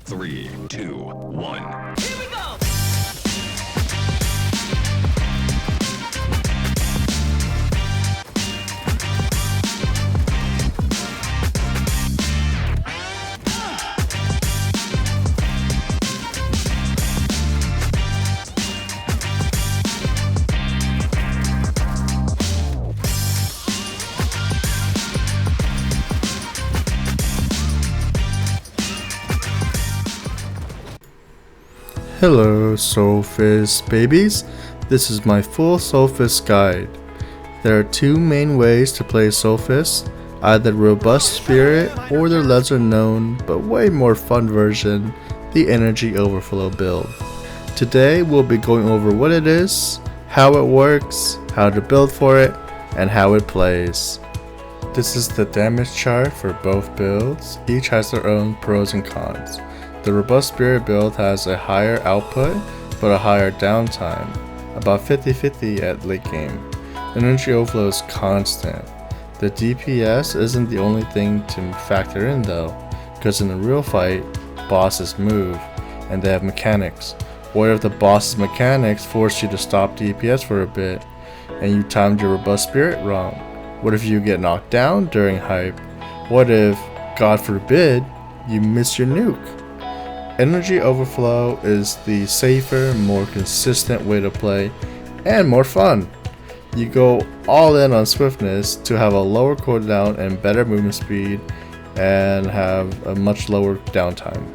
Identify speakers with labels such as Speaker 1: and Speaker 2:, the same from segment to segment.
Speaker 1: 3, 2, 1.
Speaker 2: Here we go!
Speaker 3: Hello FiST babies, this is my full FiST guide. There are two main ways to play FiST, either Robust Spirit or the lesser known but way more fun version, the Energy Overflow build. Today we'll be going over what it is, how it works, how to build for it, and how it plays. This is the damage chart for both builds, each has their own pros and cons. The Robust Spirit build has a higher output but a higher downtime, about 50-50 at late game. Energy overflow is constant. The DPS isn't the only thing to factor in though, because in a real fight, bosses move, and they have mechanics. What if the boss's mechanics force you to stop DPS for a bit, and you timed your Robust Spirit wrong? What if you get knocked down during hype? What if, God forbid, you miss your nuke? Energy Overflow is the safer, more consistent way to play, and more fun. You go all in on swiftness to have a lower cooldown and better movement speed, and have a much lower downtime.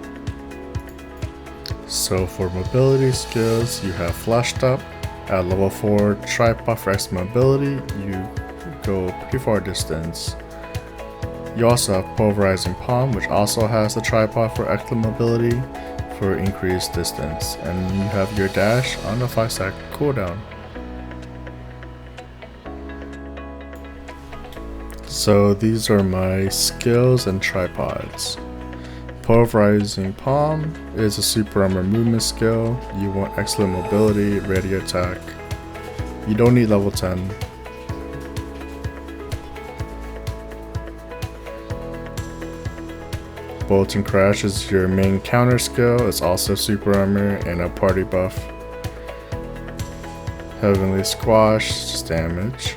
Speaker 3: So for mobility skills, you have Flashed Up. At level 4 tripod for extra mobility, you go pretty far distance. You also have Pulverizing Palm, which also has the tripod for extra mobility for increased distance, and you have your dash on a 5-stack cooldown. So these are my skills and tripods. Pulverizing Palm is a super armor movement skill. You want excellent mobility, ready attack. You don't need level 10. Bolt and Crash is your main counter skill. It's also super armor and a party buff. Heavenly Squash, just damage.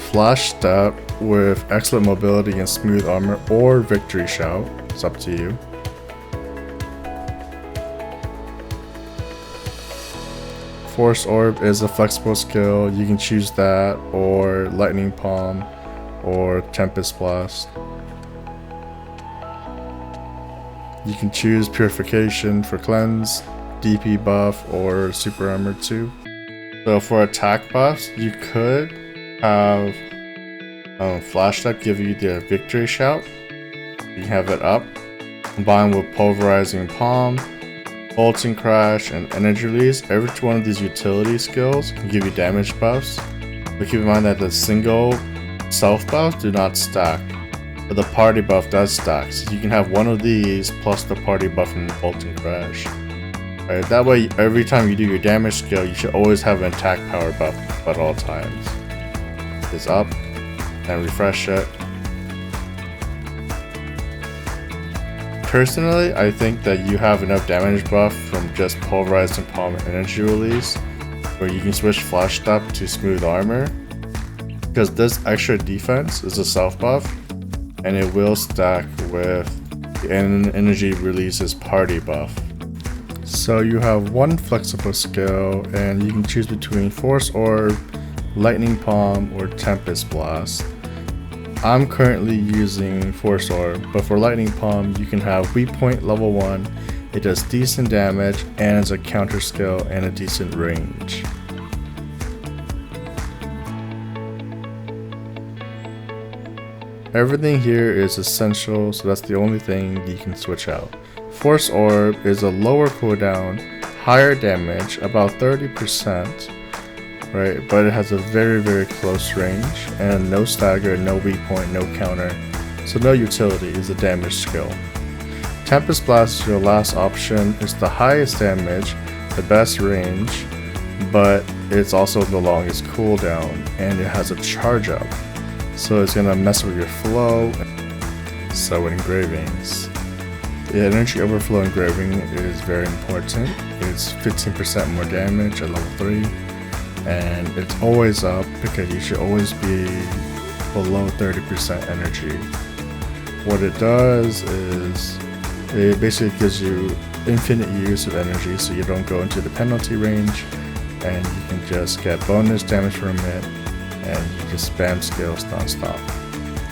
Speaker 3: Flash Step with excellent mobility and smooth armor, or Victory Shout, it's up to you. Force Orb is a flexible skill. You can choose that, or Lightning Palm, or Tempest Blast. You can choose Purification for Cleanse, DP buff, or Super Armor 2. So for attack buffs, you could have Flash Step give you the Victory Shout. You can have it up, combined with Pulverizing Palm, Bolt and Crash, and Energy Release. Every one of these utility skills can give you damage buffs, but keep in mind that the single self buffs do not stack. But the party buff does stack, so you can have one of these plus the party buff from Bolt and Crash. Right, that way, every time you do your damage skill, you should always have an attack power buff at all times. It's up, and refresh it. Personally, I think that you have enough damage buff from just Pulverizing Palm and Energy Release, where you can switch Flashed Up to Smooth Armor, because this extra defense is a self buff, and it will stack with the Energy Release's party buff. So you have one flexible skill, and you can choose between Force Orb, Lightning Palm, or Tempest Blast. I'm currently using Force Orb, but for Lightning Palm you can have Weak Point level 1, it does decent damage and is a counter skill and a decent range. Everything here is essential, so that's the only thing you can switch out. Force Orb is a lower cooldown, higher damage, about 30%, right? But it has a very close range, and no stagger, no weak point, no counter, so no utility, is a damage skill. Tempest Blast is your last option. It's the highest damage, the best range, but it's also the longest cooldown, and it has a charge up. So it's gonna mess with your flow. So engravings. The energy overflow engraving is very important. It's 15% more damage at level 3, and it's always up because you should always be below 30% energy. What it does is it basically gives you infinite use of energy, so you don't go into the penalty range, and you can just get bonus damage from it, and you just spam skills non-stop.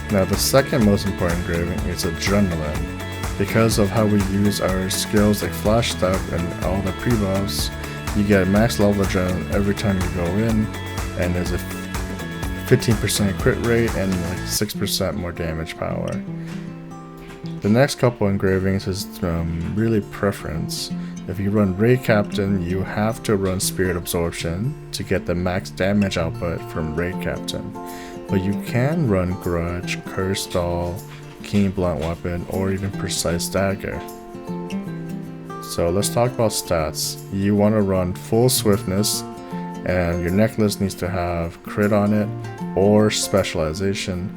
Speaker 3: Now the second most important engraving is adrenaline. Because of how we use our skills like flash step and all the pre-buffs, you get max level adrenaline every time you go in, and there's a 15% crit rate and like 6% more damage power. The next couple engravings is really preference. If you run Raid Captain, you have to run Spirit Absorption to get the max damage output from Raid Captain. But you can run Grudge, Cursed Doll, Keen Blunt Weapon, or even Precise Dagger. So let's talk about stats. You want to run full swiftness, and your necklace needs to have crit on it or specialization.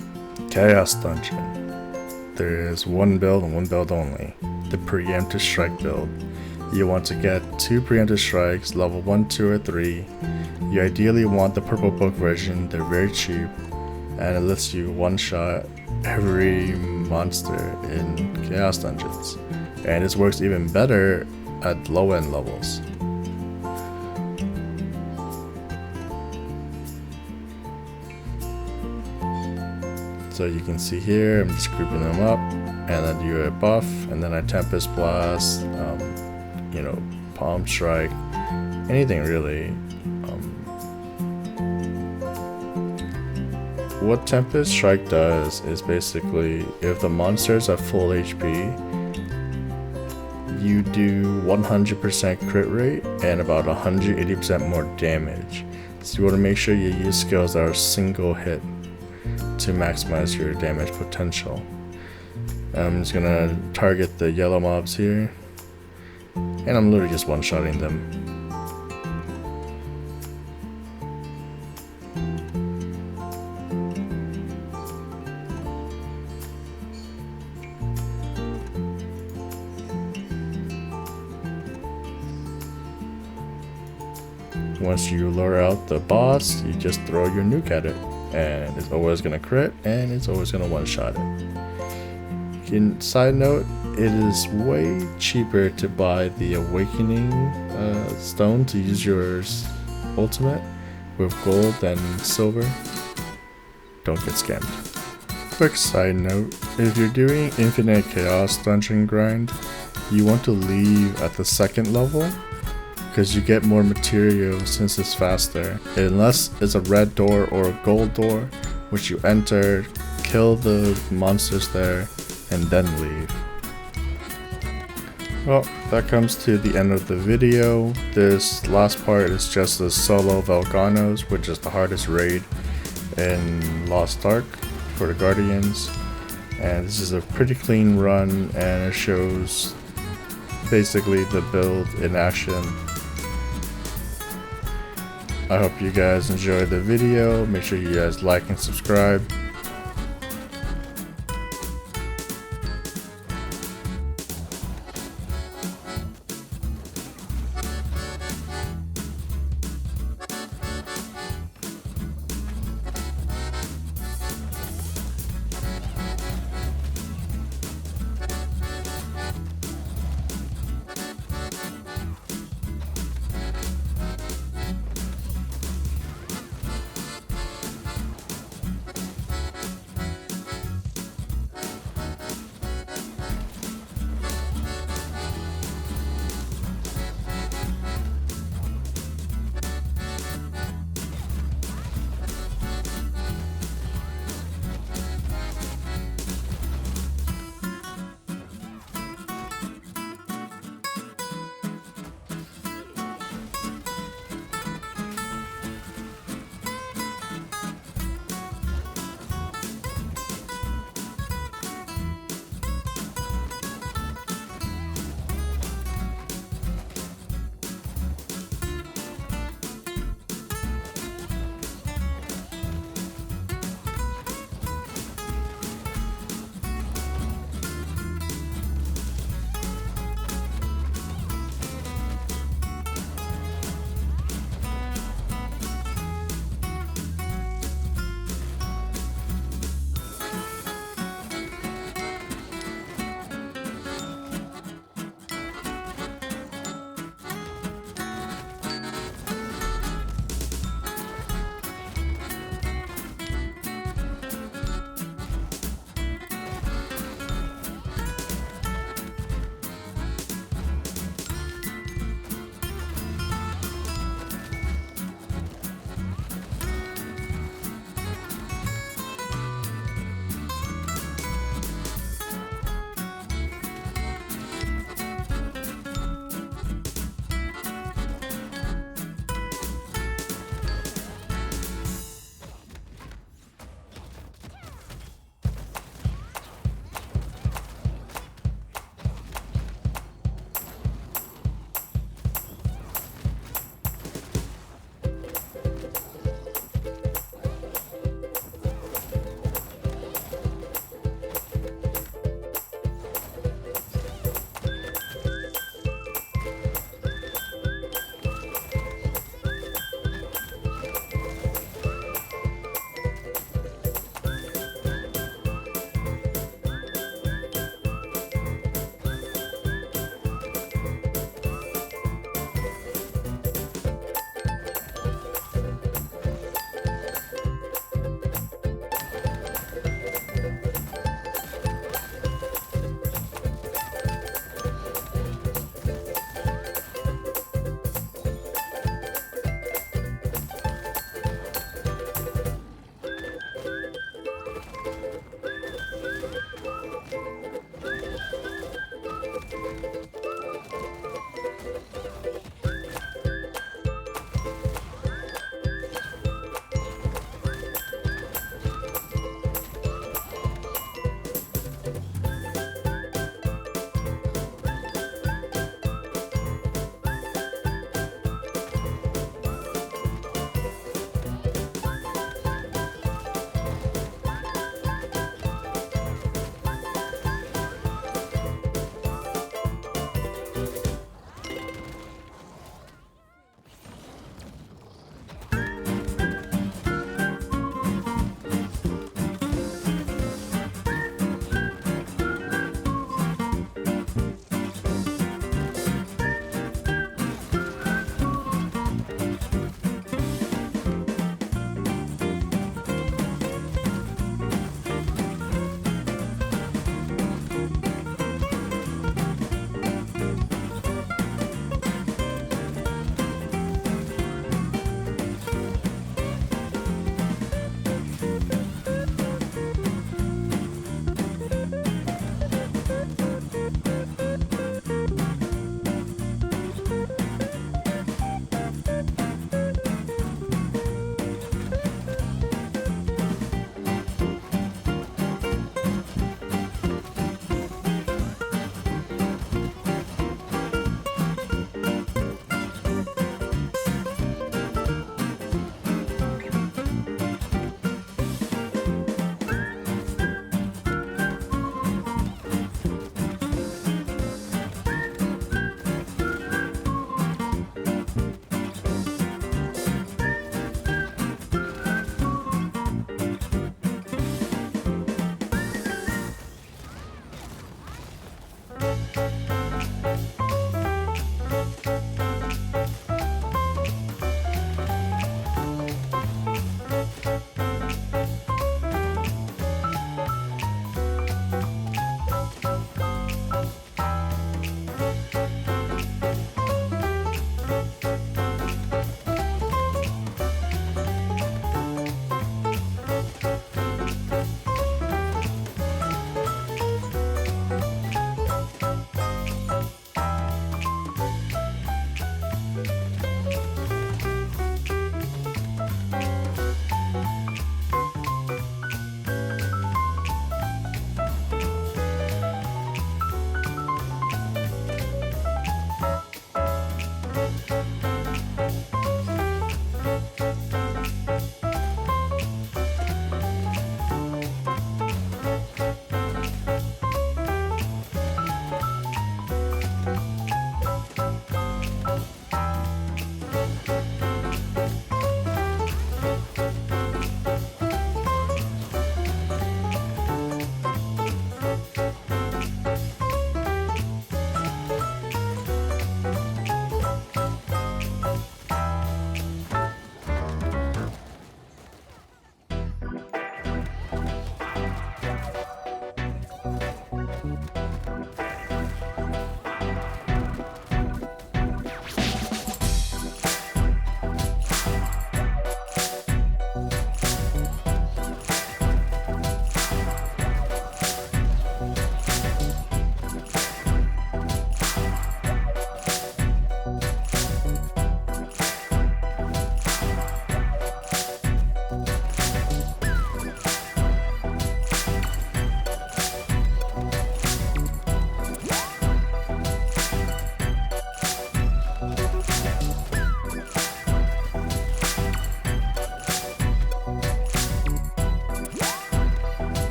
Speaker 3: Chaos Dungeon. There is one build and one build only, the Preemptive Strike build. You want to get 2 Preemptive Strikes, level 1, 2, or 3. You ideally want the purple book version, they're very cheap, and it lets you one-shot every monster in Chaos Dungeons. And this works even better at low-end levels. So you can see here, I'm just grouping them up, and then do a buff, and then I Tempest Blast, Palm Strike, anything really. What Tempest Strike does is basically, if the monster's at full HP, you do 100% crit rate and about 180% more damage. So you want to make sure you use skills that are single hit to maximize your damage potential. I'm just gonna target the yellow mobs here, and I'm literally just one-shotting them. Once you lure out the boss, you just throw your nuke at it, and it's always gonna crit, and it's always gonna one-shot it. Side note, it is way cheaper to buy the Awakening stone to use your ultimate with gold than silver. Don't get scammed. Quick side note, if you're doing Infinite Chaos Dungeon grind, you want to leave at the 2nd level, because you get more material since it's faster, unless it's a red door or a gold door, which you enter, kill the monsters there, and then leave. Well, that comes to the end of the video. This last part is just the solo Velganos, which is the hardest raid in Lost Ark for the Guardians. And this is a pretty clean run, and it shows basically the build in action. I hope you guys enjoyed the video. Make sure you guys like and subscribe.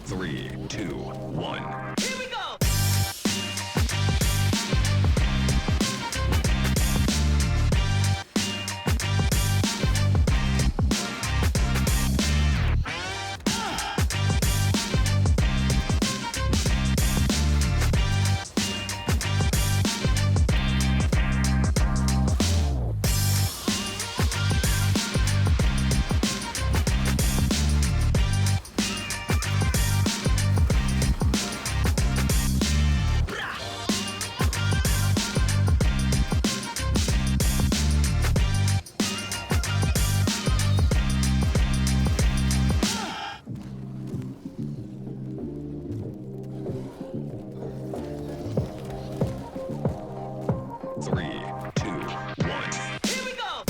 Speaker 1: 3, 2, 1.
Speaker 2: Here we go!
Speaker 1: Three, two, one.
Speaker 2: Here we go!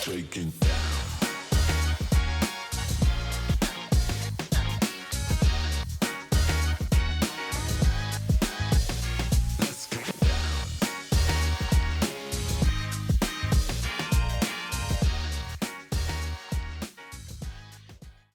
Speaker 1: Taking